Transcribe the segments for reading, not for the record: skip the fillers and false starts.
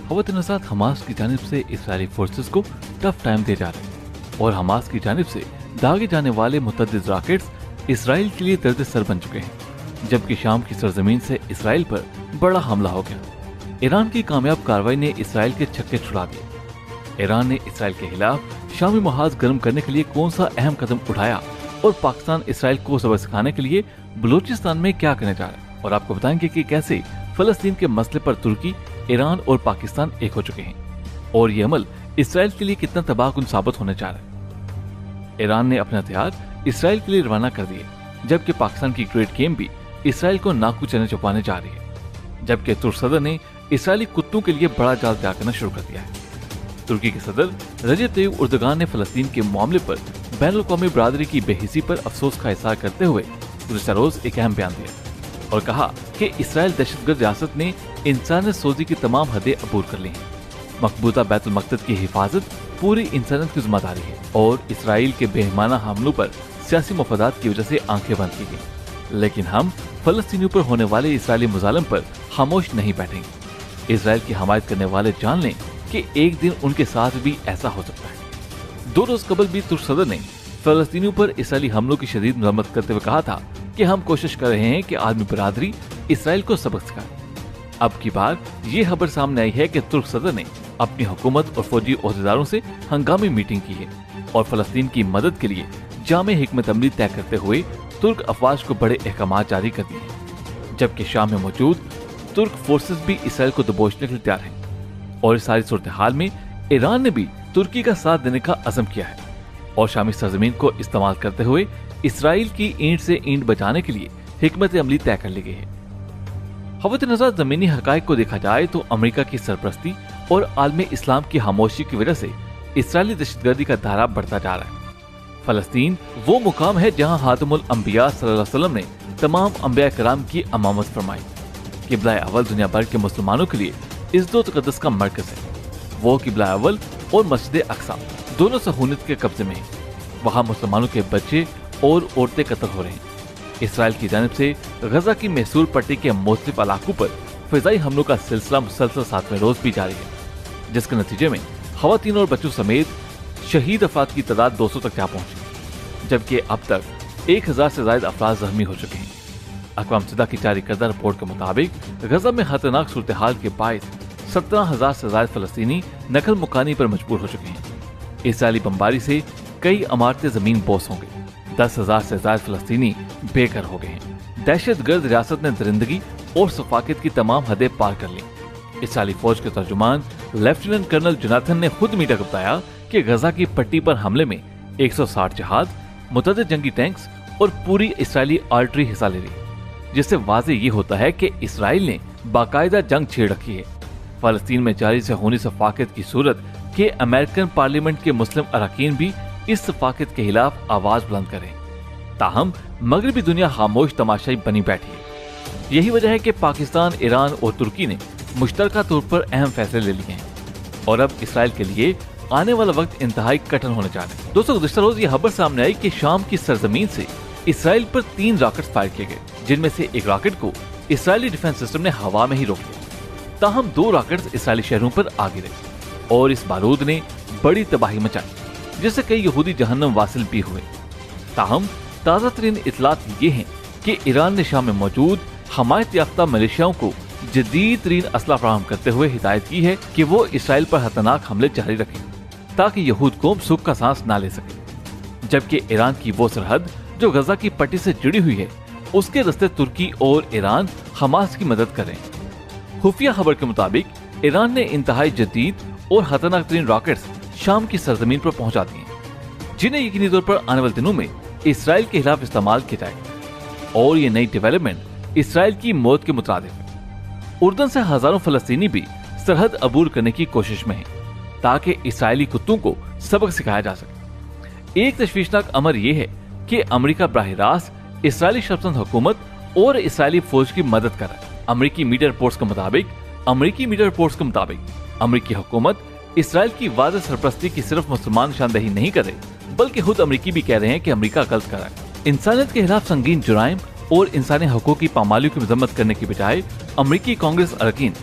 खवत-ए-नज़ात Hamas की जानिब से इसराइली फोर्सेस को टफ टाइम दे जा रहे हैं और हमास की जानिब से दागे जाने वाले मुतअद्दिद रॉकेट्स इसराइल के लिए दर्द सर बन चुके हैं, जबकि शाम की सरजमीन से इसराइल पर बड़ा हमला हो गया। ईरान की कामयाब कार्रवाई ने इसराइल के छक्के छुड़ा दिए। ईरान ने इसराइल के खिलाफ शामी मुहाज गर्म करने के लिए कौन सा अहम कदम उठाया और पाकिस्तान इसराइल को सबक सिखाने के लिए बलूचिस्तान में क्या करने जा रहा है, और आपको बताएंगे कि कैसे फलस्तीन के मसले पर तुर्की, ईरान और पाकिस्तान एक हो चुके हैं और ये अमल इसराइल के लिए कितना तबाहकुन साबित होने जा रहा है। ईरान ने अपने हथियार इसराइल के लिए रवाना कर दिए, जबकि पाकिस्तान की ग्रेट गेम भी इसराइल को नाकू चने छुपाने जा रही है, जबकि तुर्क सदर ने इसराइली कुत्तों के लिए बड़ा जाल तैयार करना शुरू कर दिया है। तुर्की के सदर रजब तय्यिप एर्दोगान ने फलस्तीन के मामले पर बैनुल अक़वामी बरादरी की बेहिसी पर अफसोस का इज़हार करते हुए गुज़श्ता रोज एक अहम बयान दिया और कहा कि इसराइल दहशतगर्द रियासत ने इंसानियत सोजी की तमाम हदें अबूर कर ली हैं। मकबूजा बैतुल मक़दस की हिफाजत पूरी इंसानियत की जिम्मेदारी है और इसराइल के बेईमाना हमलों पर सियासी मफादात की वजह से आंखें बंद की गई, लेकिन हम फलस्तीनियों पर होने वाले इसराइली मुजालम पर खामोश नहीं बैठेंगे। इसराइल की हमायत करने वाले जान लें कि एक दिन उनके साथ भी ऐसा हो सकता है। 2 रोज कबल भी तुर्क सदर ने फलस्तीनियों पर इसराइली हमलों की शदीद मजम्मत करते हुए कहा था कि हम कोशिश कर रहे हैं कि आलमी बरादरी इसराइल को सबक सिखाए। अब की बार ये खबर सामने आई है कि तुर्क सदर ने अपनी हुकूमत और फौजी ओहदेदारों से हंगामी मीटिंग की है और फलस्तीन की मदद के लिए जामे हिकमत अमली तय करते हुए तुर्क अफवाज को बड़े अहकाम जारी कर दिए हैं, जबकि शाम में मौजूद तुर्क फोर्सेस भी इसराइल को दबोचने के लिए तैयार हैं। और इस सारी सूरत हाल में ईरान ने भी तुर्की का साथ देने का अज़म किया है और शामी सरजमीन को इस्तेमाल करते हुए इसराइल की ईंट से ईंट बचाने के लिए हिकमत अमली तय कर ली गई है। खवत-ए-नज़ार ज़मीनी हक़ाइक़ को देखा जाए तो अमेरिका की सरपरस्ती और आलमी इस्लाम की खामोशी की वजह से इसराइली दहशतगर्दी का दायरा बढ़ता जा रहा है। फलस्तीन वो मुकाम है जहाँ हातिमुल अंबिया सल्लल्लाहु अलैहि वसल्लम ने तमाम अंबिया कराम की अमामत फरमाई। किबला अव्वल दुनिया भर के मुसलमानों के लिए इज़्ज़त व तक़द्दुस का मरकज़ है। वो किबला अव्वल और मस्जिद अक्सा दोनों सहूलियत के कब्जे में है। वहाँ मुसलमानों के बच्चे और औरतें कत्ल हो रहे हैं। इसराइल की जानिब से गजा की महसूर पट्टी के मुख्तलिफ इलाकों पर फिजाई हमलों का सिलसिला मुसलसल 7वें रोज भी जारी है, जिसके नतीजे में खवातीन और बच्चों समेत शहीद अफराद की तादाद 200 तक जा पहुंची, जबकि अब तक 1000 से ज्यादा अफराद जख्मी हो चुके हैं। अक़वाम मुत्तहिदा की जारी करदा रिपोर्ट के मुताबिक गजा में खतरनाक सूरत हाल के बायस 17,000 से ज्यादा फलस्तीनी नकल मुकानी पर मजबूर हो चुके हैं। इसराइली बमबारी से कई इमारतें जमीन बोस हो गई, 10,000 से ज्यादा फलस्तीनी बेघर हो गए हैं। दहशतगर्द रियासत ने दरिंदगी और सफाकत की तमाम हदें पार कर ली। इसराइली फौज के तर्जुमान लेफ्टिनेंट कर्नल जोनाथन ने खुद मीडिया को बताया कि गजा की पट्टी पर हमले में 160 जहाज, मुतअद्दिद जंगी टैंक्स और पूरी इसराइली आर्टरी हिस्सा ले रही, जिससे वाज़े ये होता है कि इसराइल ने बाकायदा जंग छेड़ रखी है। फलस्तीन में जारी सहूनी सफाकत की सूरत के अमेरिकन पार्लियामेंट के मुस्लिम अरकान भी इस सफाकत के खिलाफ आवाज बुलंद करें, ताहम मगरबी दुनिया खामोश तमाशाई बनी बैठी है। यही वजह है कि पाकिस्तान, ईरान और तुर्की ने मुश्तरका तौर पर अहम फैसले ले लिए हैं और अब इसराइल के लिए आने वाला वक्त इंतहाई कठिन होने जा रहा है। दोस्तों, गुज़श्ता रोज ये खबर सामने आई कि शाम की सरजमीन से इसराइल पर 3 रॉकेट फायर किए गए, जिनमें से एक रॉकेट को इसराइली डिफेंस सिस्टम ने हवा में ही रोक लिया। ताहम 2 रॉकेट्स इसराइली शहरों पर आ गिरे और इस बारूद ने बड़ी तबाही मचाई, जिससे कई यहूदी जहन्नम वासिल भी हुए। ताहम ताज़ा तरीन इतलात ये हैं कि ईरान ने शाम में मौजूद हमायत याफ्ता मलेशियाओं को जदीद तरीन असला फराहम करते हुए हिदायत की है कि वो इसराइल पर खतरनाक हमले जारी रखें ताकि यहूद कौम सुख का सांस ना ले सके। जबकि ईरान की वो सरहद जो गजा की पट्टी से जुड़ी हुई है, उसके रास्ते तुर्की और ईरान हमास की मदद करें। खुफिया खबर के मुताबिक ईरान ने इंतहाई जदीद और खतरनाक तरीन रॉकेट्स शाम की सरजमीन पर पहुंचा दिए, जिन्हें यकीनी तौर पर आने वाले दिनों में इसराइल के खिलाफ इस्तेमाल किया जाएगा। और ये नई डेवलपमेंट इसराइल की मौत के मुताबिक है। उर्दन से हजारों फलस्तीनी भी सरहद अबूर करने की कोशिश में हैं, ताकि इसराइली कुत्तों को सबक सिखाया जा सके। एक तशवीशनाक अमर यह है कि अमेरिका बराह रास्त इसराइली शर्पसंद हुकूमत और इसराइली फौज की मदद कर रहा है। अमेरिकी मीडिया रिपोर्ट्स के मुताबिक अमेरिकी हुकूमत इसराइल की वाज़ेह सरपरस्ती की सिर्फ मुसलमान निशानदेही नहीं कर रही, बल्कि खुद अमेरिकी भी कह रहे हैं कि अमेरिका गलत कर रहा है। इंसानियत के खिलाफ संगीन जुराइम और इंसानी हकूक की पामालियों की मजम्मत करने की बजाय अमेरिकी कांग्रेस अरकान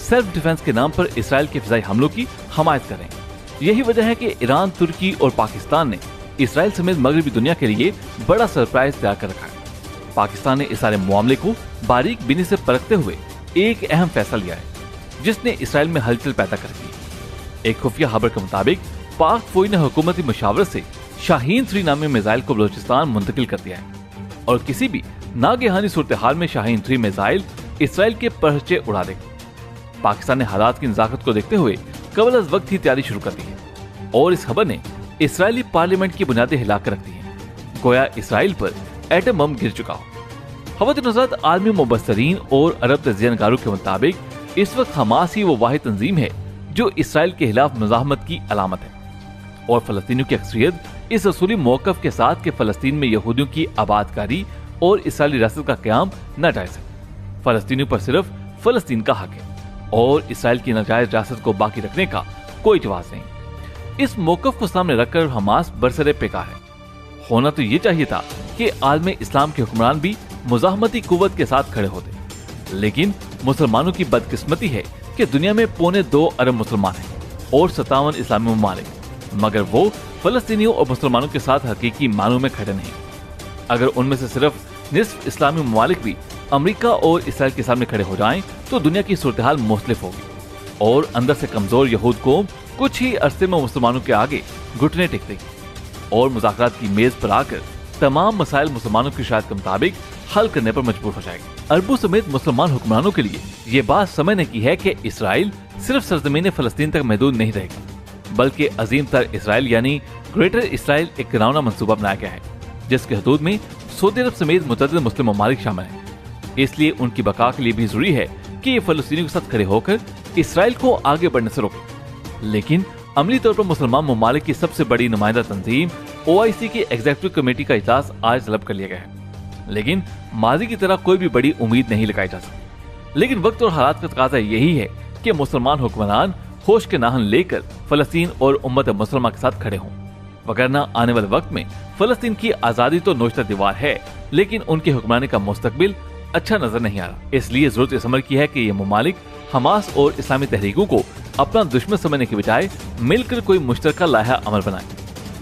सेल्फ डिफेंस के नाम पर इसराइल के फिजाई हमलों की हमायत कर रहे हैं। यही वजह है कि ईरान, तुर्की और पाकिस्तान ने इसराइल समेत मगरबी दुनिया के लिए बड़ा सरप्राइज तैयार कर रखा है। पाकिस्तान ने इस सारे मामले को बारीक बीनी से परखते हुए एक अहम फैसला लिया है, जिसने इसराइल में हलचल पैदा कर दी। एक खुफिया खबर के मुताबिक पाक फौज ने हुकूमती मुशावरत से शाहीन 3 नामी मिसाइल को बलोचिस्तान मुंतकिल कर दिया है और किसी भी नागहानी सूरत हाल में शाहीन 3 मिसाइल इसराइल के परचे उड़ा देगा। पाकिस्तान ने हालात की नजाकत को देखते हुए कबल अज वक्त ही तैयारी शुरू कर दी है और इस खबर ने इसराइली पार्लियामेंट की बुनियादें हिला कर रख दी है, गोया इसराइल पर एटम बम गिर चुका हो। हवत आलमी मुबस्सरीन और अरब तजियानकारों के मुताबिक इस वक्त हमास ही वो वाहिद तंजीम है जो इसराइल के खिलाफ मुजाहमत की अलामत है और फलस्तीनियों की अक्सरियत इस असूली मौकफ के साथ कि फलस्तीन में यहूदियों की आबादकारी और इसराइली रियासत का क्याम नाजायज है। फलस्तीनियों पर सिर्फ फलस्तीन का हक है और इसराइल की नाजायज रियासत को बाकी रखने का कोई जवाब नहीं। इस मौकफ को सामने रखकर हमास बरसरे पेका है। होना तो ये चाहिए था कि आलम इस्लाम के हुक्मरान भी मुजाहमती कुव्वत के साथ खड़े होते, लेकिन मुसलमानों की बदकिस्मती है कि दुनिया में 2.25 अरब मुसलमान हैं और 57 इस्लामी ममालिक, मगर वो फलस्तीनियों और मुसलमानों के साथ हकीकी मानों में खड़े नहीं। अगर उनमें से सिर्फ निस्फ इस्लामी ममालिक भी अमेरिका और इसराइल के सामने खड़े हो जाएं, तो दुनिया की सूरत हाल मुख्तलिफ होगी और अंदर से कमजोर यहूद को कुछ ही अरसे में मुसलमानों के आगे घुटने टेक देगी और मुज़ाकरात की मेज पर आकर तमाम मसाइल मुसलमानों की शायद के मुताबिक हल करने पर मजबूर हो जाएगी। अरबों समेत मुसलमान हुक्मरानों के लिए ये बात समझने की है कि इसराइल सिर्फ सरजमीन फलस्तीन तक महदूद नहीं रहेगा, बल्कि अजीम तर इसराइल यानी ग्रेटर इसराइल एक घिनौना मंसूबा बनाया गया है, जिसके हदूद में सऊदी अरब समेत मुतअद्दिद मुस्लिम ममालिक शामिल हैं। इसलिए उनकी बका के लिए भी जरूरी है कि ये फलस्तीनियों के साथ खड़े होकर इसराइल को आगे बढ़ने से रोके। लेकिन अमली तौर पर मुसलमान ममालिक की सबसे बड़ी नुमाइंदा तंजीम OIC की एग्जीक्यूटिव कमेटी का इजलास आज तलब कर लिया गया है, लेकिन माजी की तरह कोई भी बड़ी उम्मीद नहीं लगाई जा सकती। लेकिन वक्त और हालात का तकाजा यही है कि मुसलमान हुक्मरान होश के नाहन लेकर फलस्तीन और उम्मत मुसलमा के साथ खड़े हों, वगरना आने वाले वक्त में फलस्तीन की आजादी तो नोचता दीवार है, लेकिन उनके हुक्मरानी का मुस्तकबिल अच्छा नजर नहीं आ रहा। इसलिए जरूरत इस अमर की है कि ये ममालिक हमास और इस्लामी तहरीकों को अपना दुश्मन समझने के बजाय मिलकर कोई मुश्तरका लाहा अमल बनाए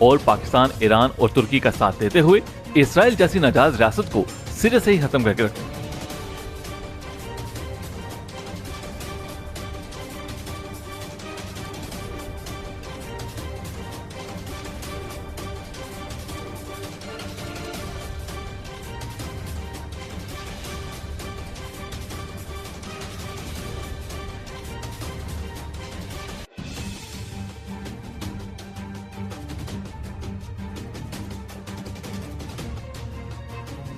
और पाकिस्तान, ईरान और तुर्की का साथ देते हुए इसराइल जैसी नाजायज रियासत को सिरे से ही खत्म करके रखें।